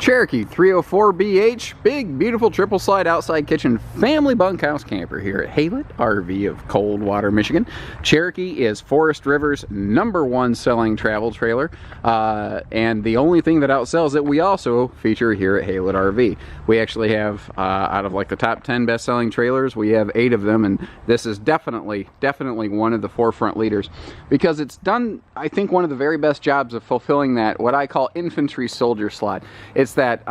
Cherokee 304BH, big, beautiful triple slide outside kitchen family bunkhouse camper here at Haylett RV of Coldwater, Michigan. Cherokee is Forest River's #1 selling travel trailer, and the only thing that outsells it we also feature here at Haylett RV. We actually have, out of like the top 10 best-selling trailers, we have 8 of them, and this is definitely one of the forefront leaders, because it's done, I think, one of the very best jobs of fulfilling that, what I call infantry soldier slot. It's that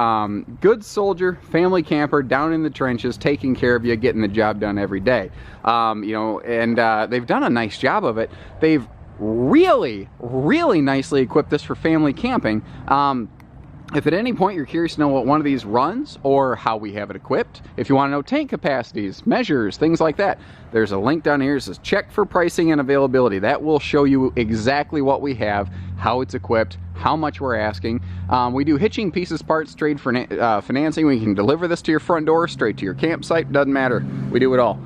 good soldier, family camper, down in the trenches, taking care of you, getting the job done every day. You know, and they've done a nice job of it. They've really nicely equipped this for family camping. If at any point you're curious to know what one of these runs or how we have it equipped, if you want to know tank capacities, measures, things like that, there's a link down here that says check for pricing and availability. That will show you exactly what we have, how it's equipped, how much we're asking. We do hitching, pieces, parts, trade for financing. We can deliver this to your front door, straight to your campsite, doesn't matter. We do it all.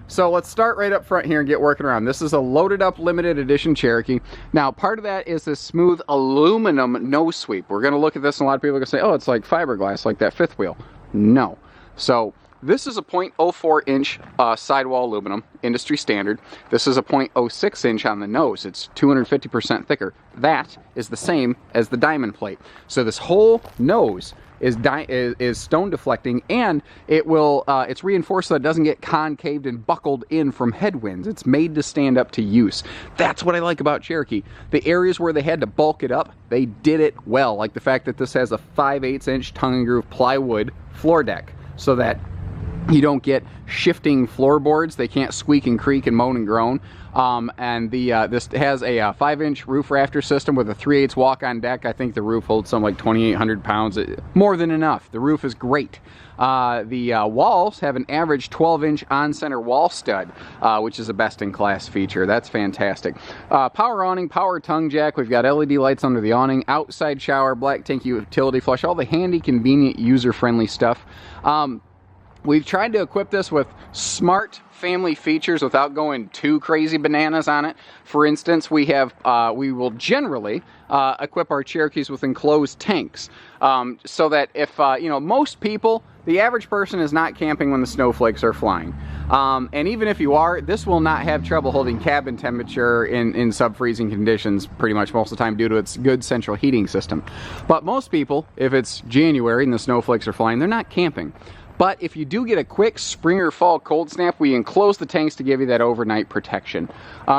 So let's start right up front here and get working around. This is a loaded up limited edition Cherokee. Now, part of that is this smooth aluminum nose sweep. We're going to look at this and a lot of people are going to say, oh, it's like fiberglass, like that fifth wheel. No. So this is a 0.04 inch sidewall aluminum, industry standard. This is a 0.06 inch on the nose. It's 250% thicker. That is the same as the diamond plate. So this whole nose is stone deflecting, and it will it's reinforced so it doesn't get concaved and buckled in from headwinds. It's made to stand up to use. That's what I like about Cherokee. The areas where they had to bulk it up, they did it well, like the fact that this has a 5/8 inch tongue and groove plywood floor deck, so that you don't get shifting floorboards. They can't squeak and creak and moan and groan. And this has a 5-inch roof rafter system with a 3/8 walk-on deck. I think the roof holds something like 2,800 pounds. More than enough. The roof is great. The walls have an average 12-inch on-center wall stud, which is a best-in-class feature. That's fantastic. Power awning, power tongue jack. We've got LED lights under the awning, outside shower, black tank utility flush, all the handy, convenient, user-friendly stuff. We've tried to equip this with smart family features without going too crazy bananas on it. For instance, we will generally equip our Cherokees with enclosed tanks, so that if you know, most people, the average person is not camping when the snowflakes are flying. And even if you are, this will not have trouble holding cabin temperature in sub-freezing conditions pretty much most of the time due to its good central heating system. But most people, if it's January and the snowflakes are flying, they're not camping. But if you do get a quick spring or fall cold snap, we enclose the tanks to give you that overnight protection.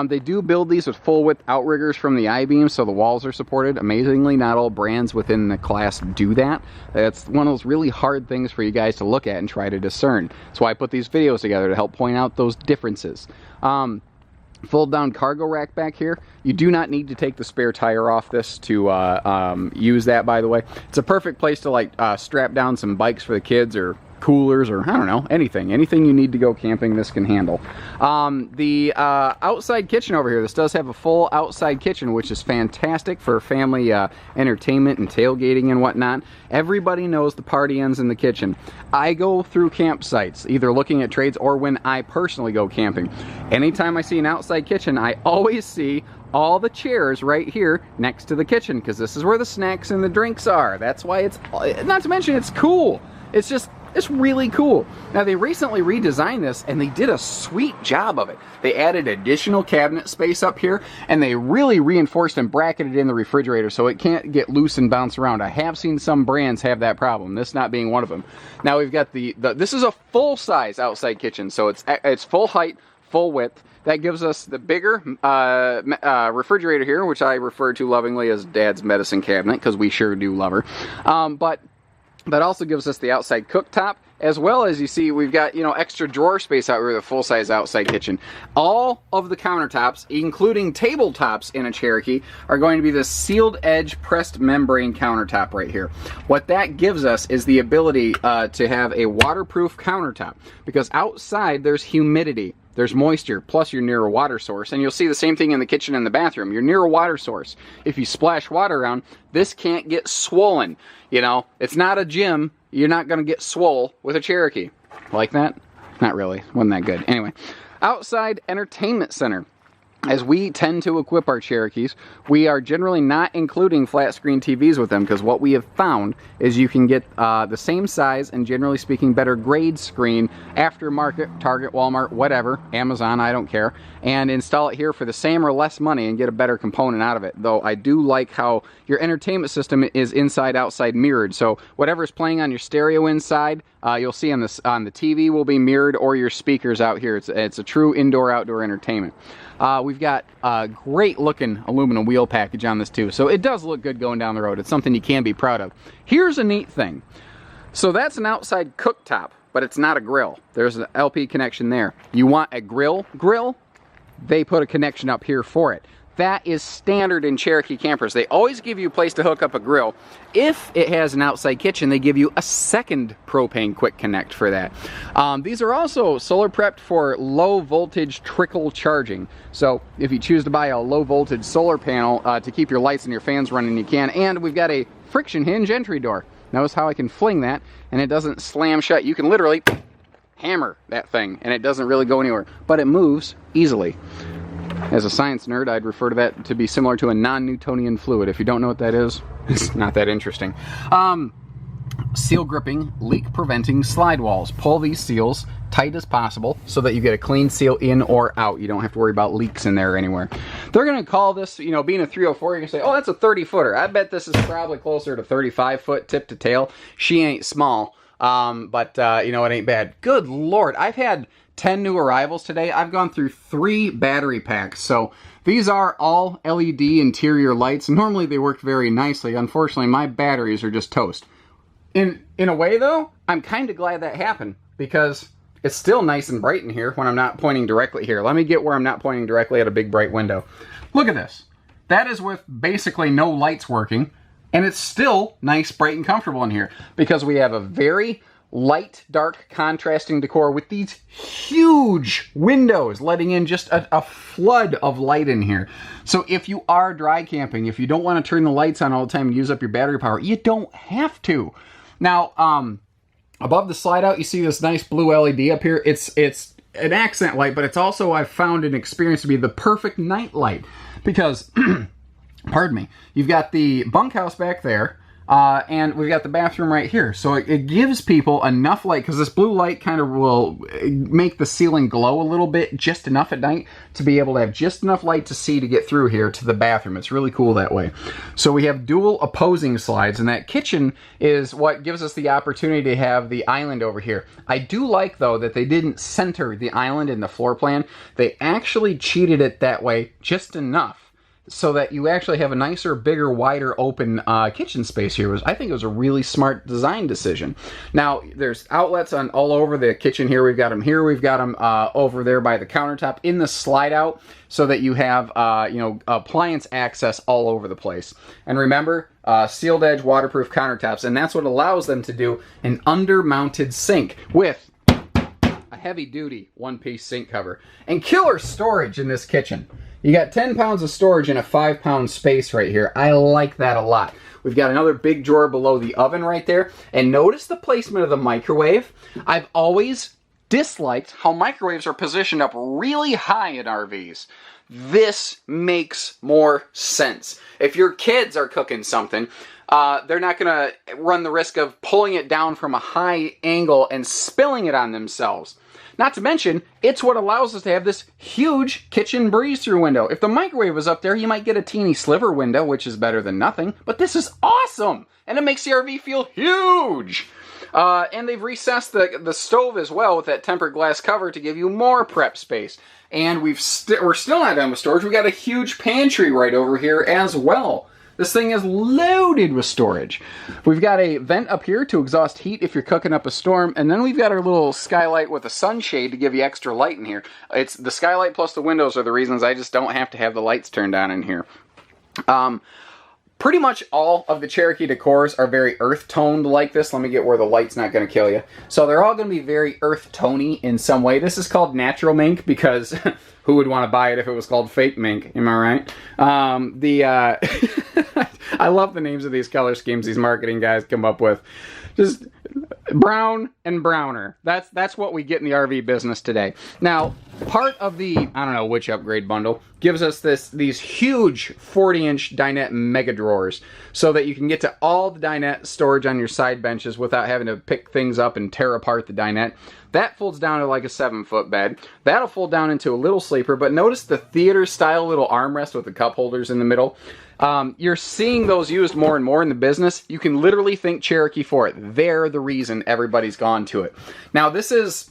They do build these with full width outriggers from the I-beam, so the walls are supported. Amazingly, not all brands within the class do that. That's one of those really hard things for you guys to look at and try to discern. That's why I put these videos together, to help point out those differences. Fold down cargo rack back here. You do not need to take the spare tire off this to use that, by the way. It's a perfect place to like strap down some bikes for the kids, or coolers, or I don't know, anything you need to go camping, this can handle. The outside kitchen over here, this does have a full outside kitchen, which is fantastic for family entertainment and tailgating and whatnot. Everybody knows the party ends in the kitchen. I go through campsites, either looking at trades or when I personally go camping. Anytime I see an outside kitchen, I always see all the chairs right here next to the kitchen, because this is where the snacks and the drinks are. That's why it's, not to mention, it's cool. It's really cool. Now, they recently redesigned this, and they did a sweet job of it. They added additional cabinet space up here, and they really reinforced and bracketed in the refrigerator so it can't get loose and bounce around. I have seen some brands have that problem, this not being one of them. Now, we've got this is a full-size outside kitchen, so it's full height, full width. That gives us the bigger refrigerator here, which I refer to lovingly as Dad's medicine cabinet, because we sure do love her. But that also gives us the outside cooktop, as well as, you see, we've got, you know, extra drawer space out here with a full-size outside kitchen. All of the countertops, including tabletops in a Cherokee, are going to be this sealed edge pressed membrane countertop right here. What that gives us is the ability to have a waterproof countertop, because outside there's humidity. There's moisture, plus you're near a water source, and you'll see the same thing in the kitchen and the bathroom. You're near a water source. If you splash water around, this can't get swollen. You know, it's not a gym. You're not going to get swole with a Cherokee. Like that? Not really. Wasn't that good. Anyway, outside entertainment center. as we tend to equip our Cherokees, we are generally not including flat screen TVs with them, because what we have found is you can get the same size and, generally speaking, better grade screen aftermarket, Target, Walmart, whatever, Amazon, I don't care, and install it here for the same or less money and get a better component out of it. Though I do like how your entertainment system is inside-outside mirrored, so whatever's playing on your stereo inside, you'll see on the TV will be mirrored, or your speakers out here. It's a true indoor-outdoor entertainment. We've got a great looking aluminum wheel package on this too, so it does look good going down the road. It's something you can be proud of. Here's a neat thing. So that's an outside cooktop, but it's not a grill. There's an LP connection there. You want a grill? They put a connection up here for it. That is standard in Cherokee campers. They always give you a place to hook up a grill. If it has an outside kitchen, they give you a second propane quick connect for that. These are also solar prepped for low voltage trickle charging. So if you choose to buy a low voltage solar panel to keep your lights and your fans running, you can. And we've got a friction hinge entry door. Notice how I can fling that and it doesn't slam shut. You can literally hammer that thing and it doesn't really go anywhere, but it moves easily. As a science nerd, I'd refer to that to be similar to a non-Newtonian fluid. If you don't know what that is, it's not that interesting. Seal gripping, leak preventing slide walls. Pull these seals tight as possible so that you get a clean seal in or out. You don't have to worry about leaks in there or anywhere. They're going to call this, you know, being a 304, you're going to say, oh, that's a 30-footer. I bet this is probably closer to 35-foot tip to tail. She ain't small, but you know, it ain't bad. Good Lord, I've had 10 new arrivals today. I've gone through 3 battery packs. So these are all LED interior lights. Normally they work very nicely. Unfortunately, my batteries are just toast. In a way though, I'm kind of glad that happened, because it's still nice and bright in here when I'm not pointing directly here. Let me get where I'm not pointing directly at a big bright window. Look at this. That is with basically no lights working, and it's still nice, bright, and comfortable in here, because we have a very light, dark, contrasting decor with these huge windows letting in just a flood of light in here. So if you are dry camping, if you don't want to turn the lights on all the time and use up your battery power, you don't have to. Now, above the slide out, you see this nice blue LED up here. It's an accent light, but it's also, I've found an experience to be the perfect night light, because, pardon me, you've got the bunkhouse back there, and we've got the bathroom right here. So it gives people enough light, because this blue light kind of will make the ceiling glow a little bit, just enough at night to be able to have just enough light to see to get through here to the bathroom. It's really cool that way. So we have dual opposing slides, and that kitchen is what gives us the opportunity to have the island over here. I do like, though, that they didn't center the island in the floor plan. They actually cheated it that way just enough so that you actually have a nicer, bigger, wider open kitchen space here. I think it was a really smart design decision. Now, there's outlets on all over the kitchen here. We've got them here. We've got them over there by the countertop in the slide out, so that you have you know, appliance access all over the place. And remember, sealed edge, waterproof countertops, and that's what allows them to do an under-mounted sink with a heavy-duty one-piece sink cover and killer storage in this kitchen. You got 10 pounds of storage in a 5-pound space right here. I like that a lot. We've got another big drawer below the oven right there. And notice the placement of the microwave. I've always disliked how microwaves are positioned up really high in RVs. This makes more sense. If your kids are cooking something, they're not going to run the risk of pulling it down from a high angle and spilling it on themselves. Not to mention, it's what allows us to have this huge kitchen breeze-through window. If the microwave was up there, you might get a teeny sliver window, which is better than nothing. But this is awesome! And it makes the RV feel huge! And they've recessed the stove as well with that tempered glass cover to give you more prep space. And we're still not done with storage. We've got a huge pantry right over here as well. This thing is loaded with storage. We've got a vent up here to exhaust heat if you're cooking up a storm, and then we've got our little skylight with a sunshade to give you extra light in here. It's the skylight plus the windows are the reasons I just don't have to have the lights turned on in here. Pretty much all of the Cherokee decors are very earth-toned like this. Let me get where the light's not going to kill you. So they're all going to be very earth-tony in some way. This is called natural mink because who would want to buy it if it was called fake mink? Am I right? I love the names of these color schemes these marketing guys come up with. Just Brown and browner. That's what we get in the RV business today. Now, part of the, I don't know which upgrade bundle, gives us these huge 40-inch dinette mega drawers so that you can get to all the dinette storage on your side benches without having to pick things up and tear apart the dinette. That folds down to like a 7-foot bed. That'll fold down into a little sleeper, but notice the theater-style little armrest with the cup holders in the middle. You're seeing those used more and more in the business. You can literally thank Cherokee for it. They're the reason everybody's gone to it. Now, this is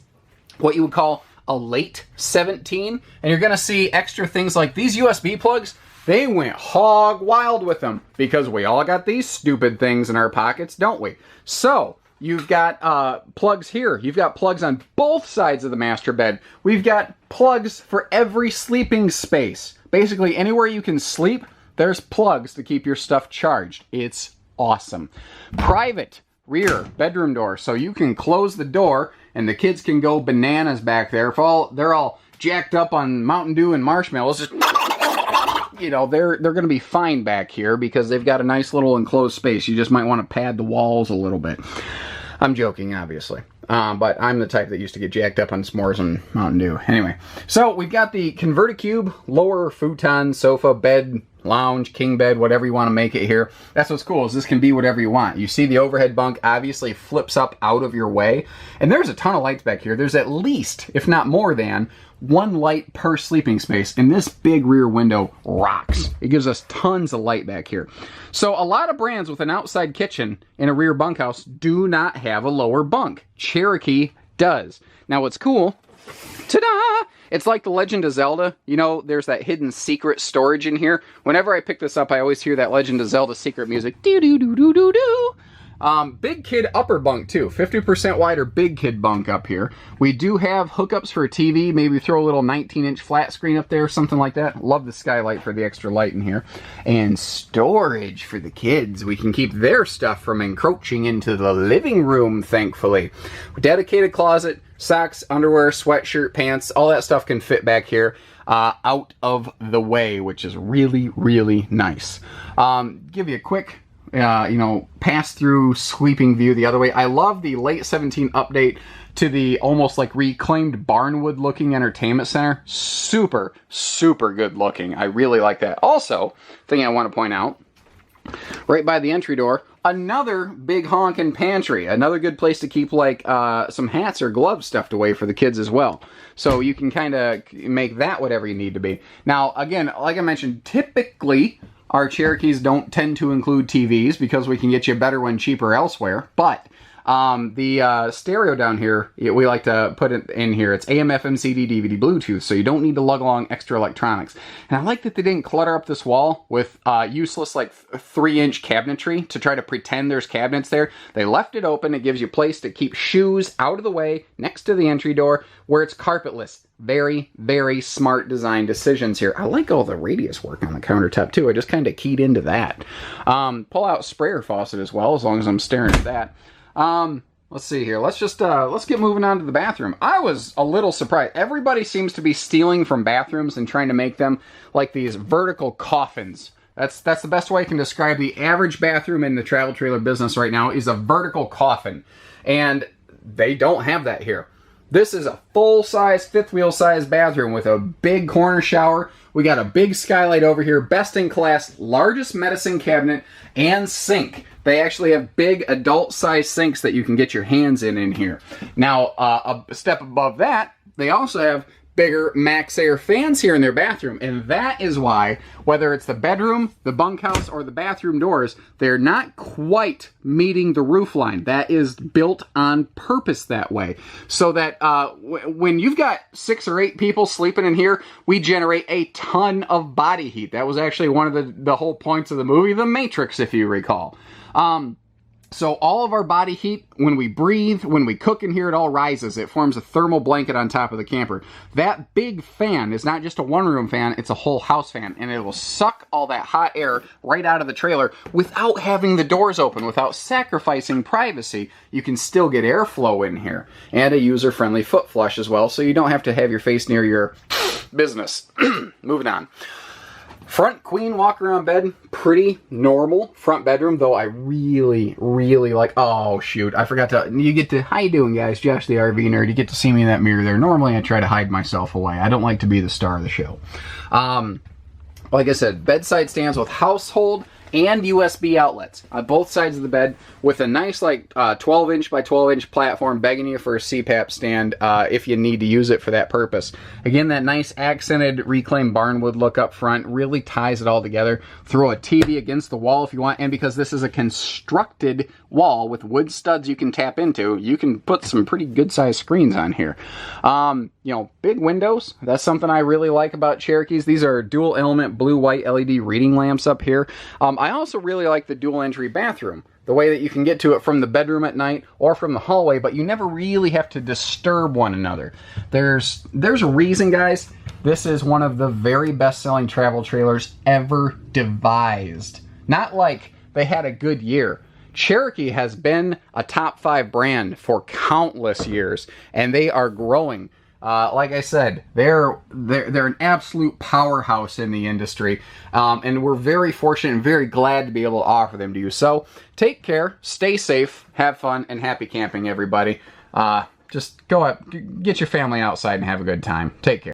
what you would call a late 17, and you're going to see extra things like these USB plugs. They went hog wild with them because we all got these stupid things in our pockets, don't we? So, you've got plugs here. You've got plugs on both sides of the master bed. We've got plugs for every sleeping space. Basically, anywhere you can sleep, there's plugs to keep your stuff charged. It's awesome. Private rear bedroom door, so you can close the door and the kids can go bananas back there. If they're all jacked up on Mountain Dew and marshmallows, just, you know, they're going to be fine back here because they've got a nice little enclosed space. You just might want to pad the walls a little bit. I'm joking, obviously. But I'm the type that used to get jacked up on s'mores and Mountain Dew. Anyway, so we've got the converted cube, lower futon, sofa, bed, lounge, king bed, whatever you want to make it here. That's what's cool, is this can be whatever you want. You see the overhead bunk obviously flips up out of your way. And there's a ton of lights back here. There's at least, if not more than, one light per sleeping space, and this big rear window rocks. It gives us tons of light back here. So a lot of brands with an outside kitchen in a rear bunkhouse do not have a lower bunk. Cherokee does. Now what's cool, ta-da! It's like the Legend of Zelda. You know, there's that hidden secret storage in here. Whenever I pick this up, I always hear that Legend of Zelda secret music. Do-do-do-do-do-do. Big kid upper bunk too, 50% wider big kid bunk up here. We do have hookups for a TV, maybe throw a little 19-inch flat screen up there, something like that. Love the skylight for the extra light in here. And storage for the kids. We can keep their stuff from encroaching into the living room, thankfully. Dedicated closet, socks, underwear, sweatshirt, pants, all that stuff can fit back here. Out of the way, which is really, really nice. Give you a quick pass-through sweeping view the other way. I love the late 17 update to the almost like reclaimed barnwood looking entertainment center. Super, super good looking. I really like that. Also, thing I want to point out, right by the entry door, another big honkin' pantry. Another good place to keep like some hats or gloves stuffed away for the kids as well. So you can kind of make that whatever you need to be. Now, again, like I mentioned, typically our Cherokees don't tend to include TVs because we can get you a better one cheaper elsewhere. But the stereo down here, we like to put it in here. It's AM, FM, CD, DVD, Bluetooth, so you don't need to lug along extra electronics. And I like that they didn't clutter up this wall with useless like 3-inch cabinetry to try to pretend there's cabinets there. They left it open. It gives you place to keep shoes out of the way next to the entry door where it's carpetless. Very, very smart design decisions here. I like all the radius work on the countertop too. I just kind of keyed into that. Pull out sprayer faucet as well, as long as I'm staring at that. Let's see here. Let's get moving on to the bathroom. I was a little surprised. Everybody seems to be stealing from bathrooms and trying to make them like these vertical coffins. That's the best way I can describe the average bathroom in the travel trailer business right now is a vertical coffin. And they don't have that here. This is a full-size, fifth-wheel size bathroom with a big corner shower. We got a big skylight over here, best-in-class, largest medicine cabinet, and sink. They actually have big adult-sized sinks that you can get your hands in here. Now, a step above that, they also have bigger max air fans here in their bathroom, and that is why, whether it's the bedroom, the bunkhouse, or the bathroom doors, they're not quite meeting the roof line. That is built on purpose that way, so that when you've got 6 or 8 people sleeping in here, we generate a ton of body heat. That was actually one of the whole points of the movie, The Matrix, if you recall. So all of our body heat, when we breathe, when we cook in here, it all rises. It forms a thermal blanket on top of the camper. That big fan is not just a one-room fan, it's a whole house fan. And it will suck all that hot air right out of the trailer without having the doors open, without sacrificing privacy. You can still get airflow in here. And a user-friendly foot flush as well, so you don't have to have your face near your business. Moving on. Front queen walk-around bed, pretty normal. Front bedroom, though I really, really like... Oh, shoot. I forgot to... You get to... How you doing, guys? Josh the RV Nerd. You get to see me in that mirror there. Normally, I try to hide myself away. I don't like to be the star of the show. Like I said, bedside stands with household and USB outlets on both sides of the bed with a nice, like, 12-inch by 12-inch platform begging you for a CPAP stand if you need to use it for that purpose. Again, that nice accented reclaimed barnwood look up front really ties it all together. Throw a TV against the wall if you want, and because this is a constructed wall with wood studs you can tap into, you can put some pretty good-sized screens on here. You know, big windows. That's something I really like about Cherokees. These are dual-element blue-white LED reading lamps up here. I also really like the dual-entry bathroom. The way that you can get to it from the bedroom at night or from the hallway, but you never really have to disturb one another. There's a reason, guys. This is one of the very best-selling travel trailers ever devised. Not like they had a good year. Cherokee has been a top 5 brand for countless years, and they are growing. Like I said, they're an absolute powerhouse in the industry, and we're very fortunate and very glad to be able to offer them to you. So take care, stay safe, have fun, and happy camping, everybody. Just go out, get your family outside and have a good time. Take care.